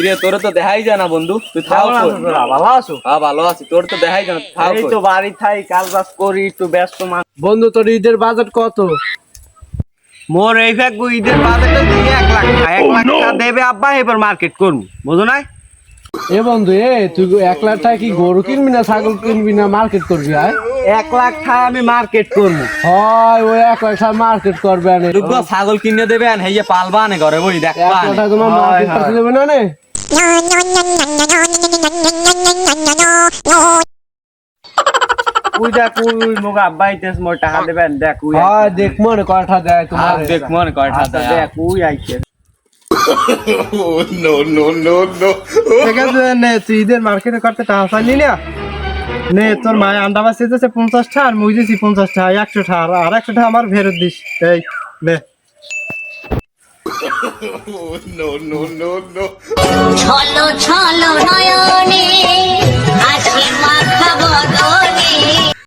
কিরে তোর তো দেখাই যায় না বন্ধু, তুই থাও কই? ভালো আছো? হ্যাঁ ভালো আছি, তোর তো দেখাই যায় না, থাও এই কই? তো বাড়ি থাই, কাজ বাজ করি, একটু ব্যস্ত মানুষ। বন্ধু তোর ঈদের বাজেট কত? মোর এই ভাগ্য ঈদের বাজেটে দিয়ে 1 লাখ টাকা, 1 লাখ টাকা দেবে আব্বা, এবার মার্কেট করবো, বুঝো না? এ বন্ধু তুই 1 লাখ টাকা কি গরু কিনবি না ছাগল কিনবি না মার্কেট করবি? 1 লাখ টাকা আমি মার্কেট করবো। হয় ওই 1 লাখ টাকা মার্কেট করবে না। দুগো ছাগল কিনে দেবে আন হেইয়া পালবা না ঘরে বই 1 দেখবা লাখ টাকা তোমার মার্কেট করতে দেবে না নে? ওই দেখ ওই মোগ আব্বা আইতেছে, মোর টাকা দেবেন, দেখ ওই হয় দেখ মনে কয়টা দেয় তোমার। দেখ মনে কয়টা আচ্ছা, দেয়। দেখ ওই আইছে। ঠিক আছে নে, তুই ঈদের মার্কেটে করতে টাকা চাইলি না নে, তোর মায়ের আন্ডা বাস দিতেছে 50 টাকা, আর মুই দিছি 50 টাকা, 100 টাকা, আর 100 টাকা আমার ফেরত দিস। এই নে। cholo cholo